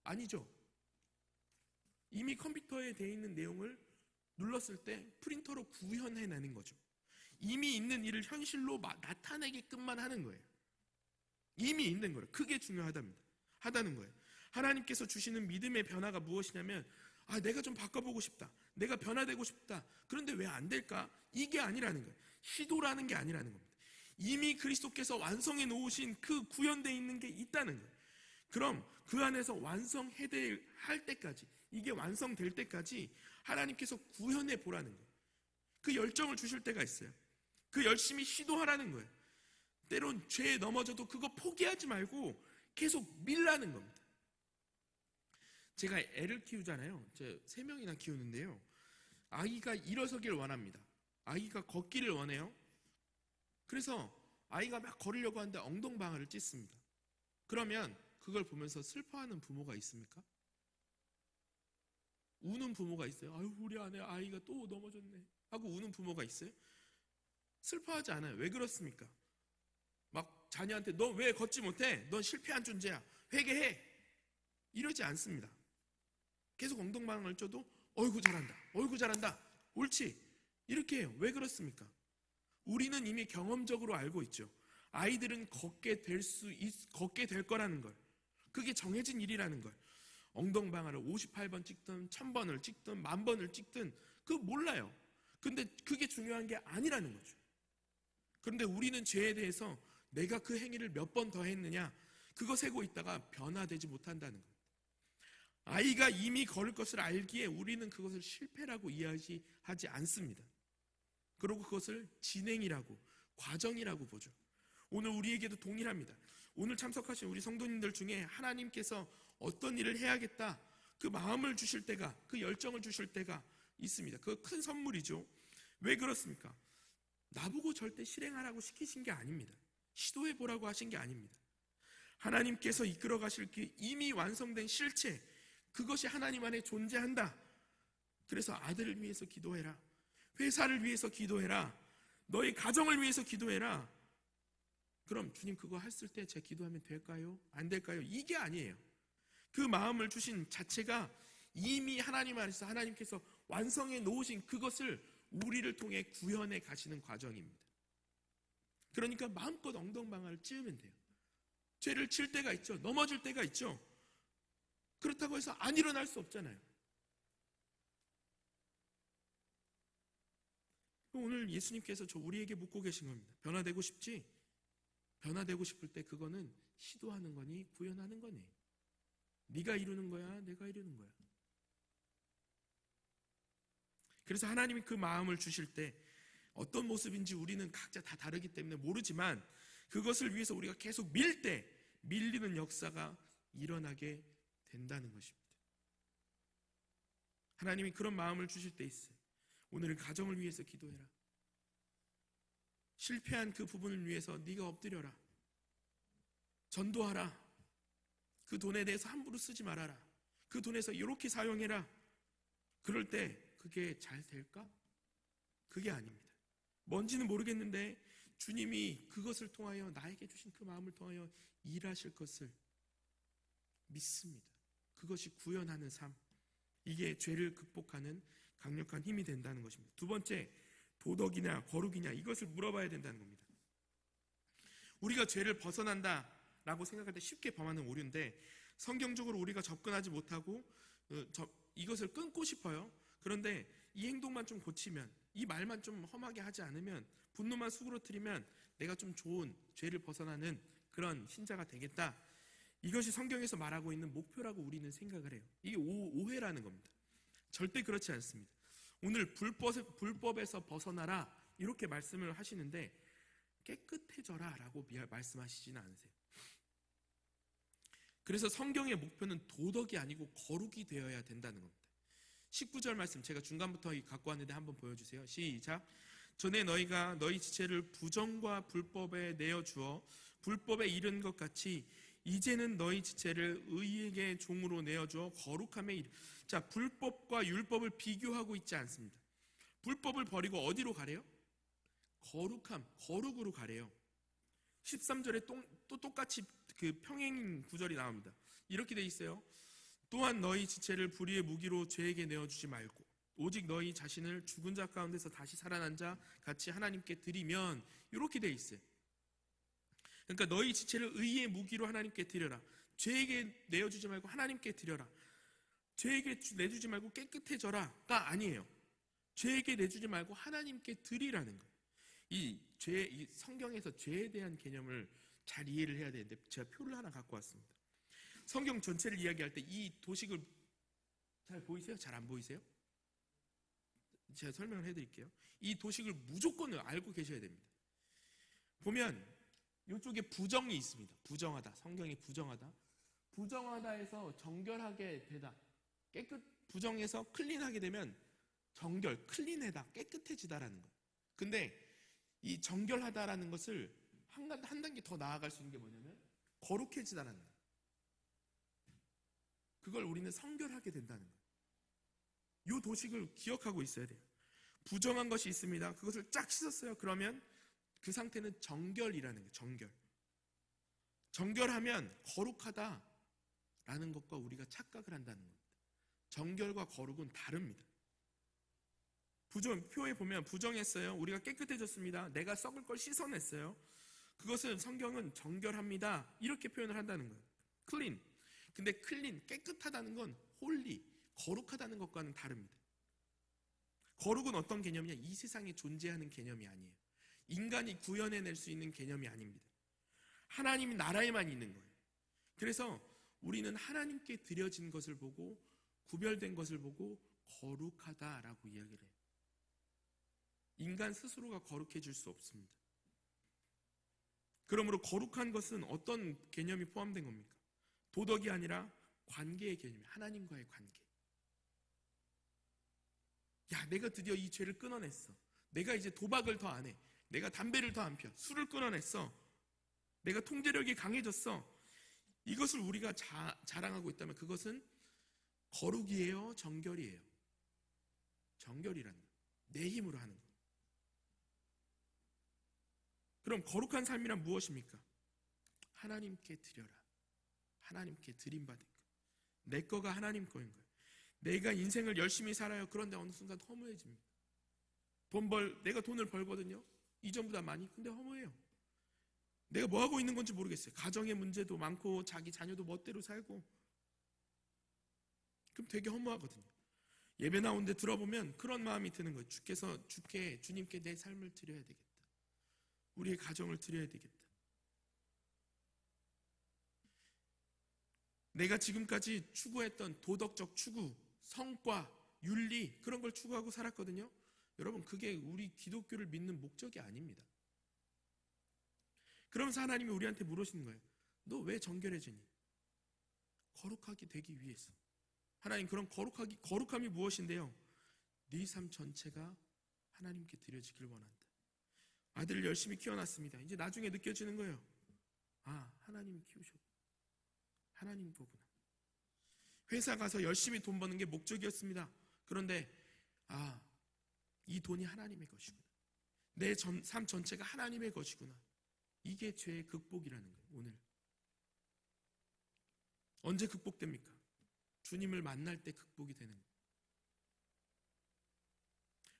아니죠. 이미 컴퓨터에 되어 있는 내용을 눌렀을 때 프린터로 구현해내는 거죠. 이미 있는 일을 현실로 나타내게끔만 하는 거예요. 이미 있는 거예요. 그게 하다는 거예요. 하나님께서 주시는 믿음의 변화가 무엇이냐면, 내가 좀 바꿔보고 싶다. 내가 변화되고 싶다. 그런데 왜 안 될까? 이게 아니라는 거예요. 시도라는 게 아니라는 겁니다. 이미 그리스도께서 완성해 놓으신 그 구현되어 있는 게 있다는 거예요. 그럼 그 안에서 할 때까지, 이게 완성될 때까지 하나님께서 구현해 보라는 거예요. 그 열정을 주실 때가 있어요. 그 열심히 시도하라는 거예요. 때론 죄에 넘어져도 그거 포기하지 말고 계속 밀라는 겁니다. 제가 애를 키우잖아요. 제 3명이나 키우는데요. 아이가 일어서길 원합니다. 아이가 걷기를 원해요. 그래서 아이가 막 걸으려고 하는데 엉덩방아를 찢습니다. 그러면 그걸 보면서 슬퍼하는 부모가 있습니까? 우는 부모가 있어요. 아유, 우리 아이가 또 넘어졌네 하고 우는 부모가 있어요? 슬퍼하지 않아요. 왜 그렇습니까? 막 자녀한테 너 왜 걷지 못해? 넌 실패한 존재야. 회개해. 이러지 않습니다. 계속 엉덩방아를 쪄도 어이구 잘한다. 옳지. 이렇게 해요. 왜 그렇습니까? 우리는 이미 경험적으로 알고 있죠. 아이들은 걷게 될 거라는 걸. 그게 정해진 일이라는 걸. 엉덩방아를 58번 찍든 1000번을 찍든 10,000번을 찍든 그거 몰라요. 근데 그게 중요한 게 아니라는 거죠. 그런데 우리는 죄에 대해서 내가 그 행위를 몇 번 더 했느냐, 그거 세고 있다가 변화되지 못한다는 거예요. 아이가 이미 걸을 것을 알기에 우리는 그것을 실패라고 이해하지 않습니다. 그리고 그것을 진행이라고, 과정이라고 보죠. 오늘 우리에게도 동일합니다. 오늘 참석하신 우리 성도님들 중에 하나님께서 어떤 일을 해야겠다, 그 마음을 주실 때가, 그 열정을 주실 때가 있습니다. 그거 큰 선물이죠. 왜 그렇습니까? 나보고 절대 실행하라고 시키신 게 아닙니다. 시도해보라고 하신 게 아닙니다. 하나님께서 이끌어 가실 그 이미 완성된 실체, 그것이 하나님 안에 존재한다. 그래서 아들을 위해서 기도해라. 회사를 위해서 기도해라. 너희 가정을 위해서 기도해라. 그럼 주님 그거 했을 때 제가 기도하면 될까요? 안 될까요? 이게 아니에요. 그 마음을 주신 자체가 이미 하나님 안에서 하나님께서 완성해 놓으신 그것을 우리를 통해 구현해 가시는 과정입니다. 그러니까 마음껏 엉덩방아를 찌우면 돼요. 죄를 칠 때가 있죠. 넘어질 때가 있죠. 그렇다고 해서 안 일어날 수 없잖아요. 오늘 예수님께서 우리에게 묻고 계신 겁니다. 변화되고 싶지? 변화되고 싶을 때 그거는 시도하는 거니 구현하는 거니? 네가 이루는 거야? 내가 이루는 거야? 그래서 하나님이 그 마음을 주실 때 어떤 모습인지 우리는 각자 다 다르기 때문에 모르지만 그것을 위해서 우리가 계속 밀리는 역사가 일어나게 된다는 것입니다. 하나님이 그런 마음을 주실 때 있어요. 오늘은 가정을 위해서 기도해라. 실패한 그 부분을 위해서 네가 엎드려라. 전도하라. 그 돈에 대해서 함부로 쓰지 말아라. 그 돈에서 이렇게 사용해라. 그럴 때 그게 잘 될까? 그게 아닙니다. 뭔지는 모르겠는데 주님이 그것을 통하여 나에게 주신 그 마음을 통하여 일하실 것을 믿습니다. 그것이 구현하는 삶, 이게 죄를 극복하는 강력한 힘이 된다는 것입니다. 두 번째, 도덕이냐 거룩이냐 이것을 물어봐야 된다는 겁니다. 우리가 죄를 벗어난다라고 생각할 때 쉽게 범하는 오류인데 성경적으로 우리가 접근하지 못하고 이것을 끊고 싶어요. 그런데 이 행동만 좀 고치면, 이 말만 좀 험하게 하지 않으면, 분노만 수그러뜨리면 내가 좀 좋은 죄를 벗어나는 그런 신자가 되겠다. 이것이 성경에서 말하고 있는 목표라고 우리는 생각을 해요. 이게 오해라는 겁니다. 절대 그렇지 않습니다. 오늘 불법에서 벗어나라 이렇게 말씀을 하시는데 깨끗해져라 라고 말씀하시지는 않으세요. 그래서 성경의 목표는 도덕이 아니고 거룩이 되어야 된다는 겁니다. 19절 말씀 제가 중간부터 갖고 왔는데 한번 보여주세요. 시작. 전에 너희가 너희 지체를 부정과 불법에 내어주어 불법에 이른 것 같이 이제는 너희 지체를 의에게 종으로 내어주어 거룩함에 이르. 자, 불법과 율법을 비교하고 있지 않습니다. 불법을 버리고 어디로 가래요? 거룩함, 거룩으로 가래요. 13절에 또 똑같이 그 평행 구절이 나옵니다. 이렇게 돼 있어요. 또한 너희 지체를 불의의 무기로 죄에게 내어주지 말고 오직 너희 자신을 죽은 자 가운데서 다시 살아난 자 같이 하나님께 드리면, 이렇게 돼 있어요. 그러니까 너희 지체를 의의 무기로 하나님께 드려라. 죄에게 내어주지 말고 하나님께 드려라. 죄에게 내주지 말고 깨끗해져라가 아니에요. 죄에게 내주지 말고 하나님께 드리라는 거예요. 이 성경에서 죄에 대한 개념을 잘 이해를 해야 되는데 제가 표를 하나 갖고 왔습니다. 성경 전체를 이야기할 때 이 도식을 잘 보이세요? 잘 안 보이세요? 제가 설명을 해드릴게요. 이 도식을 무조건 알고 계셔야 됩니다. 보면 이쪽에 부정이 있습니다. 부정하다. 성경이 부정하다. 부정하다에서 정결하게 되다. 부정해서 클린하게 되면 정결, 클린하다, 깨끗해지다라는 거예요. 근데 이 정결하다라는 것을 한 단계 더 나아갈 수 있는 게 뭐냐면 거룩해지다라는 거예요. 그걸 우리는 성결하게 된다는 거예요. 이 도식을 기억하고 있어야 돼요. 부정한 것이 있습니다. 그것을 쫙 씻었어요. 그러면 그 상태는 정결이라는 거예요. 정결. 정결하면 거룩하다라는 것과 우리가 착각을 한다는 겁니다. 정결과 거룩은 다릅니다. 표에 보면 부정했어요. 우리가 깨끗해졌습니다. 내가 썩을 걸 씻어냈어요. 그것은 성경은 정결합니다. 이렇게 표현을 한다는 거예요. 클린. 근데 클린, 깨끗하다는 건 홀리, 거룩하다는 것과는 다릅니다. 거룩은 어떤 개념이냐? 이 세상에 존재하는 개념이 아니에요. 인간이 구현해낼 수 있는 개념이 아닙니다. 하나님 나라에만 있는 거예요. 그래서 우리는 하나님께 드려진 것을 보고 구별된 것을 보고 거룩하다라고 이야기를 해요. 인간 스스로가 거룩해질 수 없습니다. 그러므로 거룩한 것은 어떤 개념이 포함된 겁니까? 도덕이 아니라 관계의 개념이에요. 하나님과의 관계. 야, 내가 드디어 이 죄를 끊어냈어. 내가 이제 도박을 더 안 해. 내가 담배를 더 안 피워. 술을 끊어냈어. 내가 통제력이 강해졌어. 이것을 우리가 자랑하고 있다면 그것은 거룩이에요? 정결이에요? 정결이라는 거예요. 내 힘으로 하는 거예요. 그럼 거룩한 삶이란 무엇입니까? 하나님께 드려라. 하나님께 드림받을 것. 내 거가 하나님 거인 거예요. 내가 인생을 열심히 살아요. 그런데 어느 순간 허무해집니다. 내가 돈을 벌거든요. 이전보다 많이. 근데 허무해요. 내가 뭐 하고 있는 건지 모르겠어요. 가정의 문제도 많고 자기 자녀도 멋대로 살고. 그럼 되게 허무하거든요. 예배 나오는데 들어보면 그런 마음이 드는 거예요. 주님께 내 삶을 드려야 되겠다. 우리의 가정을 드려야 되겠다. 내가 지금까지 추구했던 도덕적 추구, 성과, 윤리, 그런 걸 추구하고 살았거든요. 여러분, 그게 우리 기독교를 믿는 목적이 아닙니다. 그러면서 하나님이 우리한테 물으시는 거예요. 너 왜 정결해지니? 거룩하게 되기 위해서. 하나님, 그럼 거룩함이 무엇인데요? 네 삶 전체가 하나님께 드려지길 원한다. 아들을 열심히 키워놨습니다. 이제 나중에 느껴지는 거예요. 아, 하나님이 키우셨고 하나님 거구나. 회사 가서 열심히 돈 버는 게 목적이었습니다. 그런데 이 돈이 하나님의 것이구나. 내 삶 전체가 하나님의 것이구나. 이게 죄의 극복이라는 거예요. 오늘 언제 극복됩니까? 주님을 만날 때 극복이 되는 거예요.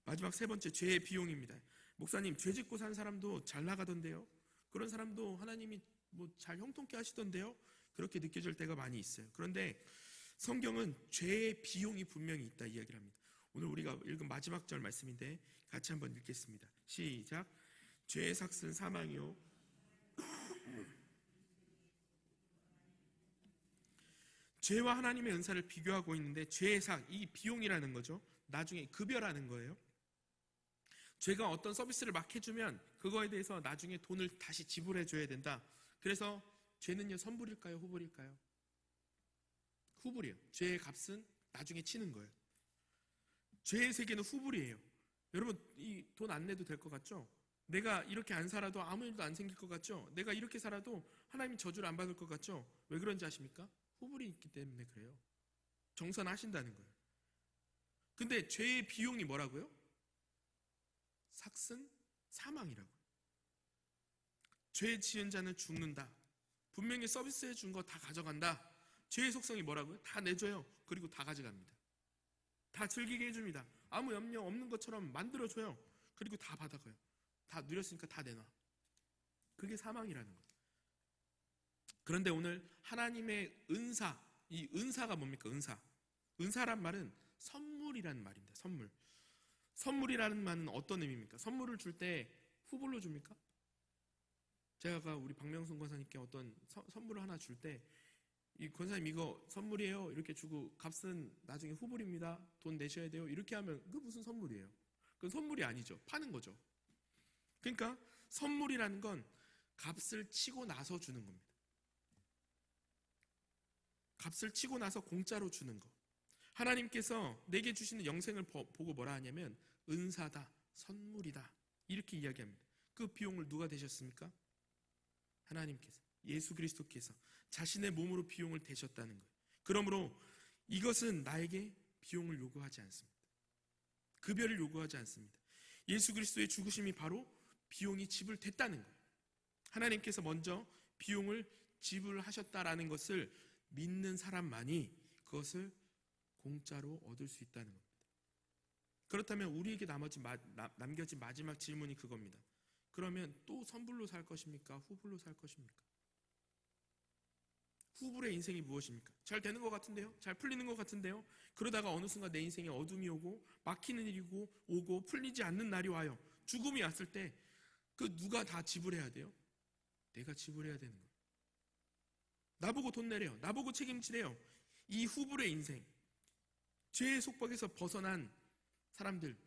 마지막 세 번째, 죄의 비용입니다. 목사님, 죄 짓고 산 사람도 잘 나가던데요. 그런 사람도 하나님이 잘 형통케 하시던데요. 그렇게 느껴질 때가 많이 있어요. 그런데 성경은 죄의 비용이 분명히 있다 이야기를 합니다. 오늘 우리가 읽은 마지막 절 말씀인데 같이 한번 읽겠습니다. 시작. 죄의 삭은 사망이요 죄와 하나님의 은사를 비교하고 있는데 죄의 삭, 이 비용이라는 거죠. 나중에 급여라는 거예요. 죄가 어떤 서비스를 막 해주면 그거에 대해서 나중에 돈을 다시 지불해 줘야 된다. 그래서 죄는요, 선불일까요? 후불일까요? 후불이에요. 죄의 값은 나중에 치는 거예요. 죄의 세계는 후불이에요. 여러분, 이 돈 안 내도 될 것 같죠? 내가 이렇게 안 살아도 아무 일도 안 생길 것 같죠? 내가 이렇게 살아도 하나님이 저주를 안 받을 것 같죠? 왜 그런지 아십니까? 후불이 있기 때문에 그래요. 정산하신다는 거예요. 근데 죄의 비용이 뭐라고요? 삭슨, 사망이라고요. 죄 지은 자는 죽는다. 분명히 서비스해 준 거 다 가져간다. 죄의 속성이 뭐라고요? 다 내줘요. 그리고 다 가져갑니다. 다 즐기게 해줍니다. 아무 염려 없는 것처럼 만들어줘요. 그리고 다 받아가요. 다 누렸으니까 다 내놔. 그게 사망이라는 거예요. 그런데 오늘 하나님의 은사, 이 은사가 뭡니까? 은사란 말은 선물이라는 말입니다. 선물이라는 말은 어떤 의미입니까? 선물을 줄 때 후불로 줍니까? 제가 우리 박명순 권사님께 어떤 선물을 하나 줄 때 이 권사님 이거 선물이에요 이렇게 주고 값은 나중에 후불입니다. 돈 내셔야 돼요. 이렇게 하면 그거 무슨 선물이에요? 그건 선물이 아니죠. 파는 거죠. 그러니까 선물이라는 건 값을 치고 나서 주는 겁니다. 값을 치고 나서 공짜로 주는 거. 하나님께서 내게 주시는 영생을 보고 뭐라 하냐면 은사다, 선물이다 이렇게 이야기합니다. 그 비용을 누가 대셨습니까? 하나님께서, 예수 그리스도께서 자신의 몸으로 비용을 대셨다는 거예요. 그러므로 이것은 나에게 비용을 요구하지 않습니다. 급여를 요구하지 않습니다. 예수 그리스도의 죽으심이 바로 비용이 지불됐다는 거예요. 하나님께서 먼저 비용을 지불하셨다라는 것을 믿는 사람만이 그것을 공짜로 얻을 수 있다는 겁니다. 그렇다면 우리에게 남겨진 마지막 질문이 그겁니다. 그러면 또 선불로 살 것입니까? 후불로 살 것입니까? 후불의 인생이 무엇입니까? 잘 되는 것 같은데요? 잘 풀리는 것 같은데요? 그러다가 어느 순간 내 인생에 어둠이 오고 막히는 일이 오고 풀리지 않는 날이 와요. 죽음이 왔을 때 그 누가 다 지불해야 돼요? 내가 지불해야 되는 거예요. 나보고 돈 내래요. 나보고 책임지래요. 이 후불의 인생, 죄의 속박에서 벗어난 사람들,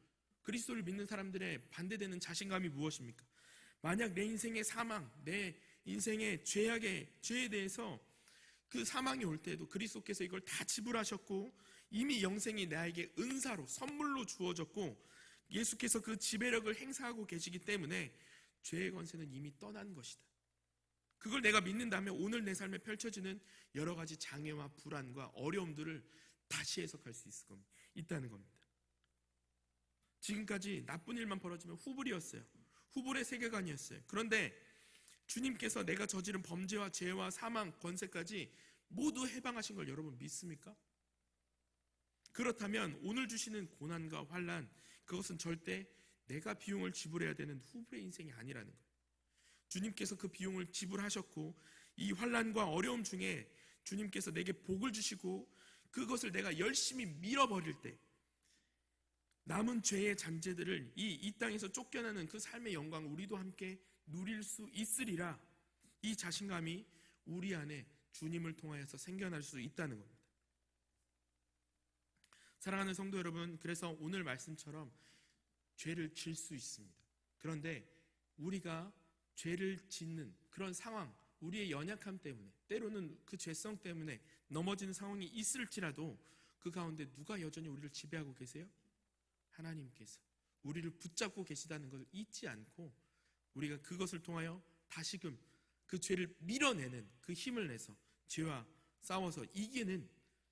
그리스도를 믿는 사람들의 반대되는 자신감이 무엇입니까? 만약 내 인생의 사망, 내 인생의 죄에 대해서 그 사망이 올 때에도 그리스도께서 이걸 다 지불하셨고 이미 영생이 나에게 은사로 선물로 주어졌고 예수께서 그 지배력을 행사하고 계시기 때문에 죄의 권세는 이미 떠난 것이다. 그걸 내가 믿는다면 오늘 내 삶에 펼쳐지는 여러 가지 장애와 불안과 어려움들을 다시 해석할 수 있다는 겁니다. 지금까지 나쁜 일만 벌어지면 후불이었어요. 후불의 세계관이었어요. 그런데 주님께서 내가 저지른 범죄와 죄와 사망, 권세까지 모두 해방하신 걸 여러분 믿습니까? 그렇다면 오늘 주시는 고난과 환난, 그것은 절대 내가 비용을 지불해야 되는 후불의 인생이 아니라는 거예요. 주님께서 그 비용을 지불하셨고 이 환난과 어려움 중에 주님께서 내게 복을 주시고 그것을 내가 열심히 밀어버릴 때 남은 죄의 잔재들을 이 땅에서 쫓겨나는 그 삶의 영광을 우리도 함께 누릴 수 있으리라. 이 자신감이 우리 안에 주님을 통하여서 생겨날 수 있다는 겁니다. 사랑하는 성도 여러분, 그래서 오늘 말씀처럼 죄를 질 수 있습니다. 그런데 우리가 죄를 짓는 그런 상황, 우리의 연약함 때문에, 때로는 그 죄성 때문에 넘어지는 상황이 있을지라도 그 가운데 누가 여전히 우리를 지배하고 계세요? 하나님께서 우리를 붙잡고 계시다는 것을 잊지 않고 우리가 그것을 통하여 다시금 그 죄를 밀어내는 그 힘을 내서 죄와 싸워서 이기는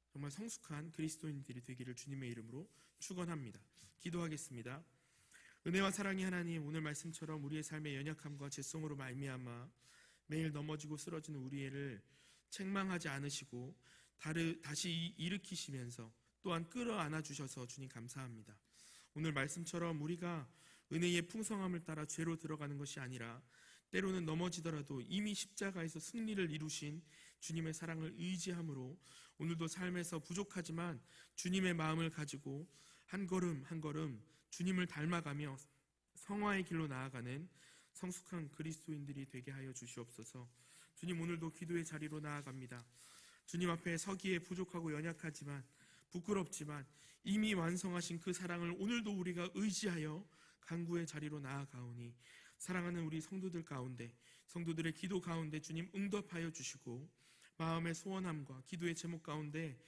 정말 성숙한 그리스도인들이 되기를 주님의 이름으로 축원합니다. 기도하겠습니다. 은혜와 사랑의 하나님, 오늘 말씀처럼 우리의 삶의 연약함과 죄성으로 말미암아 매일 넘어지고 쓰러지는 우리를 책망하지 않으시고 다시 일으키시면서 또한 끌어안아 주셔서 주님 감사합니다. 오늘 말씀처럼 우리가 은혜의 풍성함을 따라 죄로 들어가는 것이 아니라 때로는 넘어지더라도 이미 십자가에서 승리를 이루신 주님의 사랑을 의지함으로 오늘도 삶에서 부족하지만 주님의 마음을 가지고 한 걸음 한 걸음 주님을 닮아가며 성화의 길로 나아가는 성숙한 그리스도인들이 되게 하여 주시옵소서. 주님, 오늘도 기도의 자리로 나아갑니다. 주님 앞에 서기에 부족하고 연약하지만 부끄럽지만 이미 완성하신 그 사랑을 오늘도 우리가 의지하여 간구의 자리로 나아가오니 사랑하는 우리 성도들 가운데, 성도들의 기도 가운데 주님 응답하여 주시고 마음의 소원함과 기도의 제목 가운데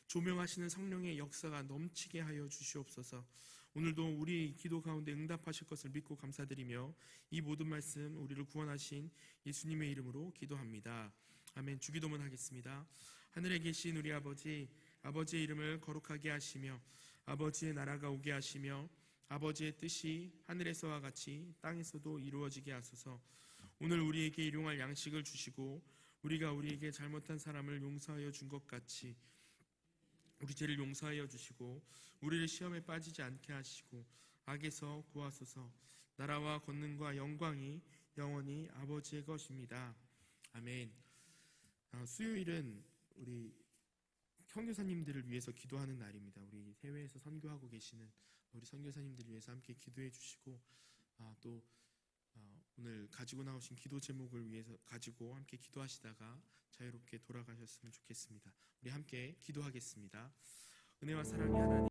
조명하시는 성령의 역사가 넘치게 하여 주시옵소서. 오늘도 우리 기도 가운데 응답하실 것을 믿고 감사드리며 이 모든 말씀 우리를 구원하신 예수님의 이름으로 기도합니다. 아멘. 주기도문 하겠습니다. 하늘에 계신 우리 아버지, 아버지의 이름을 거룩하게 하시며 아버지의 나라가 오게 하시며 아버지의 뜻이 하늘에서와 같이 땅에서도 이루어지게 하소서. 오늘 우리에게 일용할 양식을 주시고 우리가 우리에게 잘못한 사람을 용서하여 준 것 같이 우리 죄를 용서하여 주시고 우리를 시험에 빠지지 않게 하시고 악에서 구하소서. 나라와 권능과 영광이 영원히 아버지의 것입니다. 아멘. 수요일은 우리 선교사님들을 위해서 기도하는 날입니다. 우리 해외에서 선교하고 계시는 우리 선교사님들을 위해서 함께 기도해 주시고 또 오늘 가지고 나오신 기도 제목을 위해서 가지고 함께 기도하시다가 자유롭게 돌아가셨으면 좋겠습니다. 우리 함께 기도하겠습니다. 은혜와 사랑의 하나님,